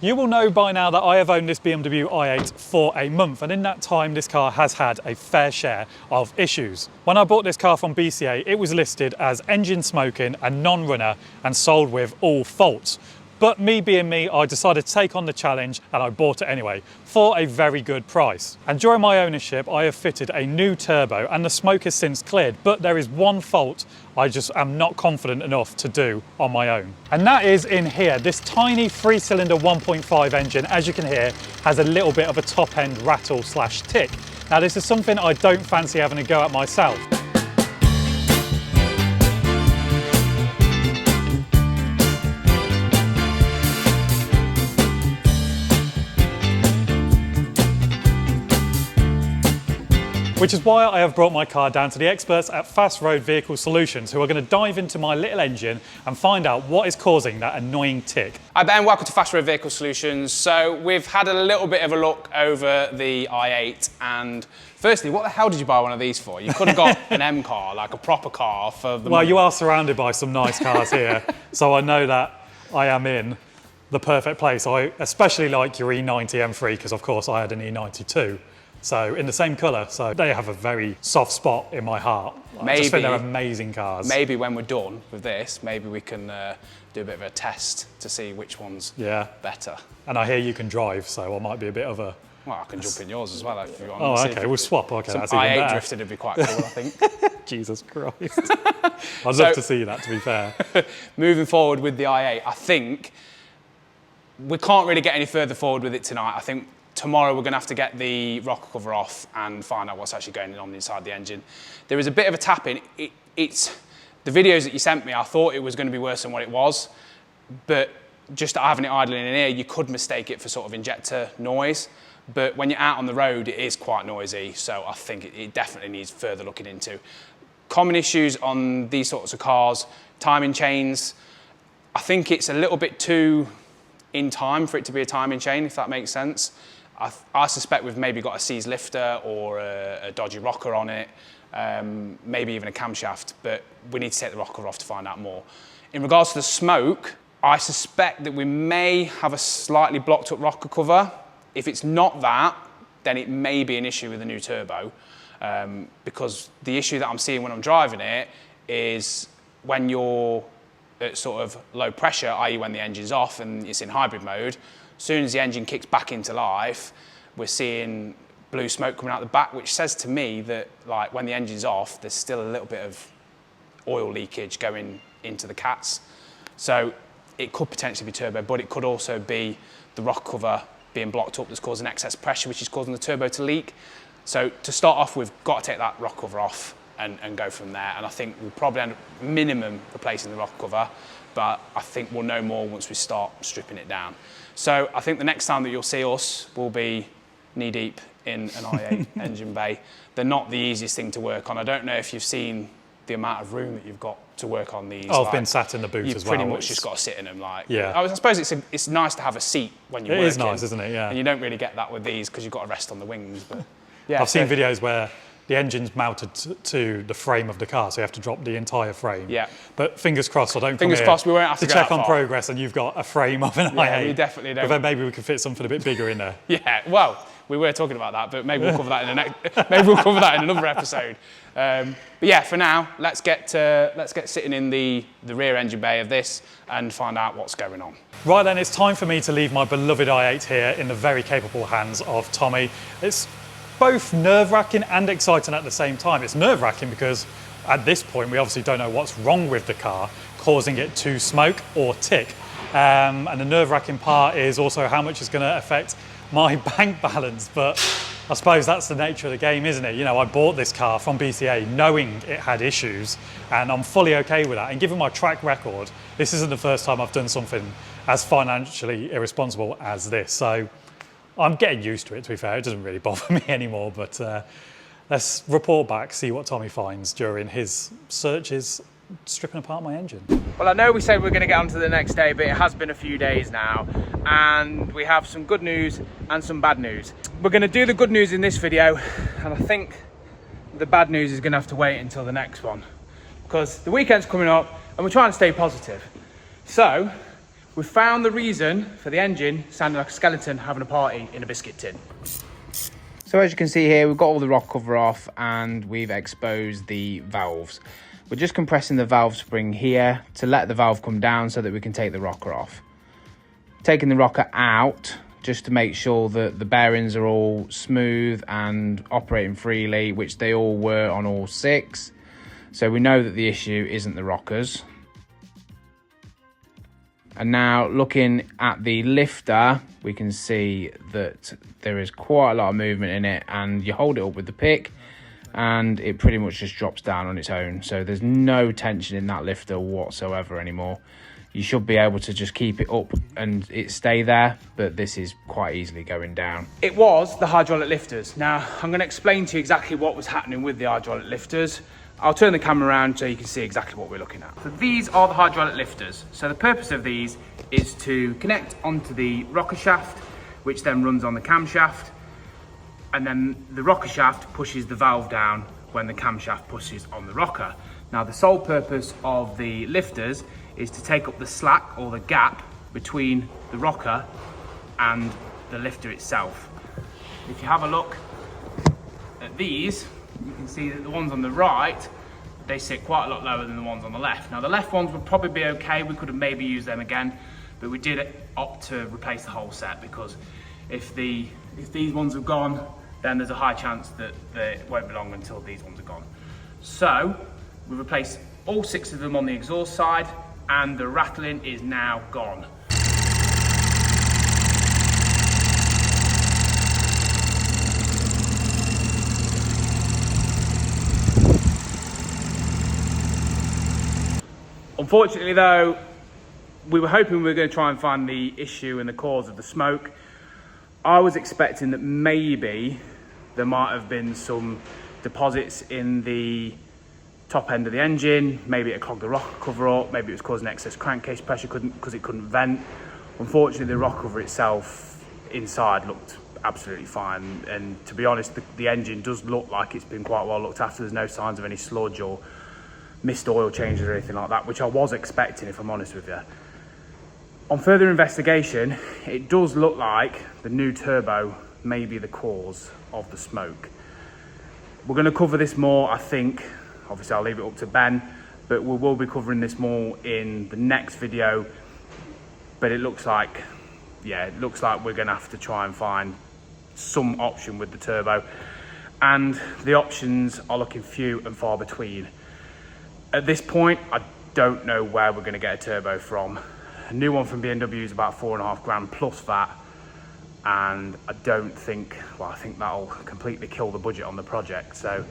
You will know by now that I have owned this BMW i8 for a month, and in that time this car has had a fair share of issues. When I bought this car from BCA, it was listed as engine smoking and non-runner and sold with all faults. But me being me, I decided to take on the challenge and I bought it anyway for a very good price. And during my ownership, I have fitted a new turbo and the smoke has since cleared, but there is one fault I just am not confident enough to do on my own. And that is in here. This tiny 3-cylinder 1.5 engine, as you can hear, has a little bit of a top end rattle slash tick. Now this is something I don't fancy having a go at myself. Which is why I have brought my car down to the experts at Fast Road Vehicle Solutions, who are going to dive into my little engine and find out what is causing that annoying tick. Hi Ben, welcome to Fast Road Vehicle Solutions. So we've had a little bit of a look over the i8, and firstly, what the hell did you buy one of these for? You could have got an M car, like a proper car for the Well, you are surrounded by some nice cars here, so I know that I am in the perfect place. I especially like your E90 M3 because of course I had an E92. So in the same colour, so they have a very soft spot in my heart. I just think they're amazing cars. Maybe when we're done with this, maybe we can do a bit of a test to see which one's better. And I hear you can drive, so I might be a bit of a... Well, I can jump in yours as well if you want. Oh, okay, we'll swap. Okay, some that's even i8 better. drifted would be quite cool, I think. Jesus Christ. I'd love to see that, to be fair. Moving forward with the i8, I think we can't really get any further forward with it tonight. I think tomorrow we're going to have to get the rocker cover off and find out what's actually going on inside the engine. There is a bit of a tapping. It's the videos that you sent me, I thought it was going to be worse than what it was, but just having it idling in here, you could mistake it for sort of injector noise. But when you're out on the road, it is quite noisy, so I think it definitely needs further looking into. Common issues on these sorts of cars, timing chains. I think it's a little bit too in time for it to be a timing chain, if that makes sense. I suspect we've maybe got a seized lifter or a dodgy rocker on it, maybe even a camshaft, but we need to take the rocker off to find out more. In regards to the smoke, I suspect that we may have a slightly blocked up rocker cover. If it's not that, then it may be an issue with the new turbo, because the issue that I'm seeing when I'm driving it is when you're at sort of low pressure, i.e. when the engine's off and it's in hybrid mode, as soon as the engine kicks back into life, we're seeing blue smoke coming out the back, which says to me that like when the engine's off, there's still a little bit of oil leakage going into the cats. So it could potentially be turbo, but it could also be the rock cover being blocked up that's causing excess pressure, which is causing the turbo to leak. So to start off, we've got to take that rock cover off and go from there. And I think we'll probably end up minimum replacing the rock cover, but I think we'll know more once we start stripping it down. So I think the next time that you'll see us will be knee deep in an i8 engine bay. They're not the easiest thing to work on. I don't know if you've seen the amount of room that you've got to work on these. Oh, I've been sat in the boot as well. You've pretty much just got to sit in them. Like, yeah. I suppose it's nice to have a seat when you're working. It is nice, isn't it? Yeah. And you don't really get that with these because you've got to rest on the wings. But yeah, I've seen videos where the engine's mounted to the frame of the car, so you have to drop the entire frame. Yeah. But fingers crossed, I don't come Fingers here crossed we won't have to go check that on far. progress and you've got a frame of an i8. We definitely don't. But then maybe we can fit something a bit bigger in there. Yeah, well, we were talking about that, but maybe we'll cover that in the next. Maybe we'll cover that in another episode. But yeah, for now, let's get sitting in the rear engine bay of this and find out what's going on. Right then, it's time for me to leave my beloved i8 here in the very capable hands of Tommy. It's both nerve-wracking and exciting at the same time. It's nerve-wracking because at this point we obviously don't know what's wrong with the car causing it to smoke or tick. And the nerve-wracking part is also how much it's going to affect my bank balance. But I suppose that's the nature of the game, isn't it? You know, I bought this car from BCA knowing it had issues and I'm fully okay with that. And given my track record, this isn't the first time I've done something as financially irresponsible as this. So I'm getting used to it, to be fair. It doesn't really bother me anymore, but let's report back, see what Tommy finds during his searches stripping apart my engine. Well, I know we said we're going to get on to the next day, but it has been a few days now, and we have some good news and some bad news. We're going to do the good news in this video, and I think the bad news is going to have to wait until the next one, because the weekend's coming up, and we're trying to stay positive. So We found the reason for the engine sounding like a skeleton having a party in a biscuit tin. So as you can see here, we've got all the rocker cover off and we've exposed the valves. We're just compressing the valve spring here to let the valve come down so that we can take the rocker off. Taking the rocker out just to make sure that the bearings are all smooth and operating freely, which they all were on all 6. So we know that the issue isn't the rockers. And now looking at the lifter, we can see that there is quite a lot of movement in it, and you hold it up with the pick and it pretty much just drops down on its own. So there's no tension in that lifter whatsoever anymore. You should be able to just keep it up and it stay there, but this is quite easily going down. It was the hydraulic lifters. Now I'm going to explain to you exactly what was happening with the hydraulic lifters. I'll turn the camera around so you can see exactly what we're looking at. So these are the hydraulic lifters. So the purpose of these is to connect onto the rocker shaft, which then runs on the camshaft, and then the rocker shaft pushes the valve down when the camshaft pushes on the rocker. Now the sole purpose of the lifters is to take up the slack or the gap between the rocker and the lifter itself. If you have a look at these, you can see that the ones on the right, they sit quite a lot lower than the ones on the left. Now the left ones would probably be okay, we could have maybe used them again, but we did opt to replace the whole set because if these ones have gone, then there's a high chance that it won't be long until these ones are gone. So we replaced all 6 of them on the exhaust side, and the rattling is now gone. Unfortunately though, we were hoping we were going to try and find the issue and the cause of the smoke. I was expecting that maybe there might have been some deposits in the top end of the engine, maybe it clogged the rocker cover up, maybe it was causing excess crankcase pressure because it couldn't vent. Unfortunately, the rocker cover itself inside looked absolutely fine, and to be honest, the engine does look like it's been quite well looked after. There's no signs of any sludge or missed oil changes or anything like that, which I was expecting, if I'm honest with you. On further investigation, it does look like the new turbo may be the cause of the smoke. We're going to cover this more, I think. Obviously, I'll leave it up to Ben, but we will be covering this more in the next video. But it looks like, yeah, it looks like we're going to have to try and find some option with the turbo. And the options are looking few and far between. At this point, I don't know where we're going to get a turbo from. A new one from BMW is about $4.5 grand plus VAT. And I don't think, well, I think that'll completely kill the budget on the project. So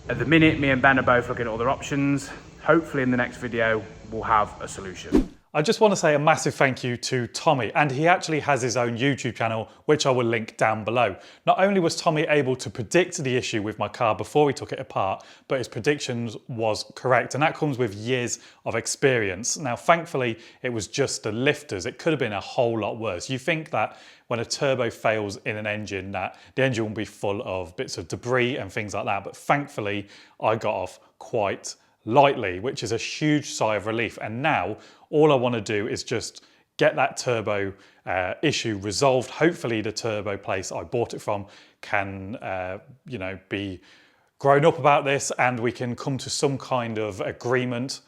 at the minute, me and Ben are both looking at other options. Hopefully in the next video, we'll have a solution. I just want to say a massive thank you to Tommy, and he actually has his own YouTube channel, which I will link down below. Not only was Tommy able to predict the issue with my car before he took it apart, but his predictions was correct, and that comes with years of experience. Now, thankfully, it was just the lifters. It could have been a whole lot worse. You think that when a turbo fails in an engine, that the engine will be full of bits of debris and things like that, but thankfully, I got off quite lightly, which is a huge sigh of relief. And now all I want to do is just get that turbo issue resolved. Hopefully the turbo place I bought it from can be grown up about this, and we can come to some kind of agreement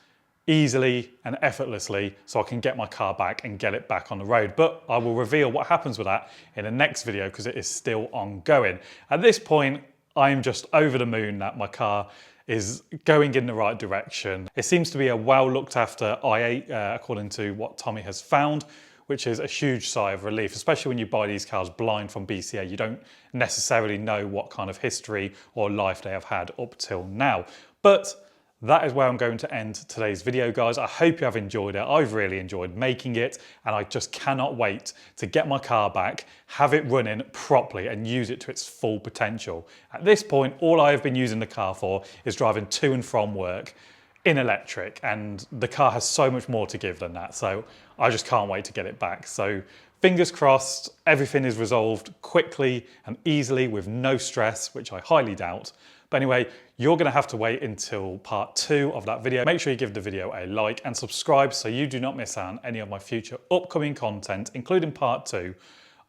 easily and effortlessly so I can get my car back and get it back on the road. But I will reveal what happens with that in the next video because it is still ongoing. At this point, I'm just over the moon that my car is going in the right direction. It seems to be a well looked after i8, according to what Tommy has found, which is a huge sigh of relief, especially when you buy these cars blind from BCA. You don't necessarily know what kind of history or life they have had up till now. But that is where I'm going to end today's video, guys. I hope you have enjoyed it. I've really enjoyed making it, and I just cannot wait to get my car back, have it running properly and use it to its full potential. At this point, all I have been using the car for is driving to and from work in electric, and the car has so much more to give than that. So I just can't wait to get it back. So fingers crossed, everything is resolved quickly and easily with no stress, which I highly doubt. But anyway, you're gonna have to wait until part 2 of that video. Make sure you give the video a like and subscribe so you do not miss out on any of my future upcoming content, including part 2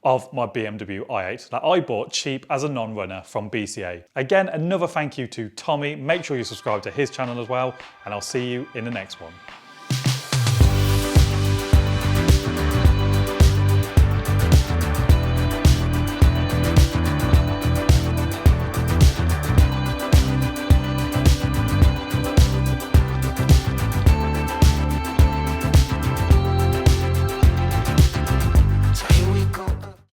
of my BMW i8 that I bought cheap as a non-runner from BCA. Again, another thank you to Tommy. Make sure you subscribe to his channel as well, and I'll see you in the next one.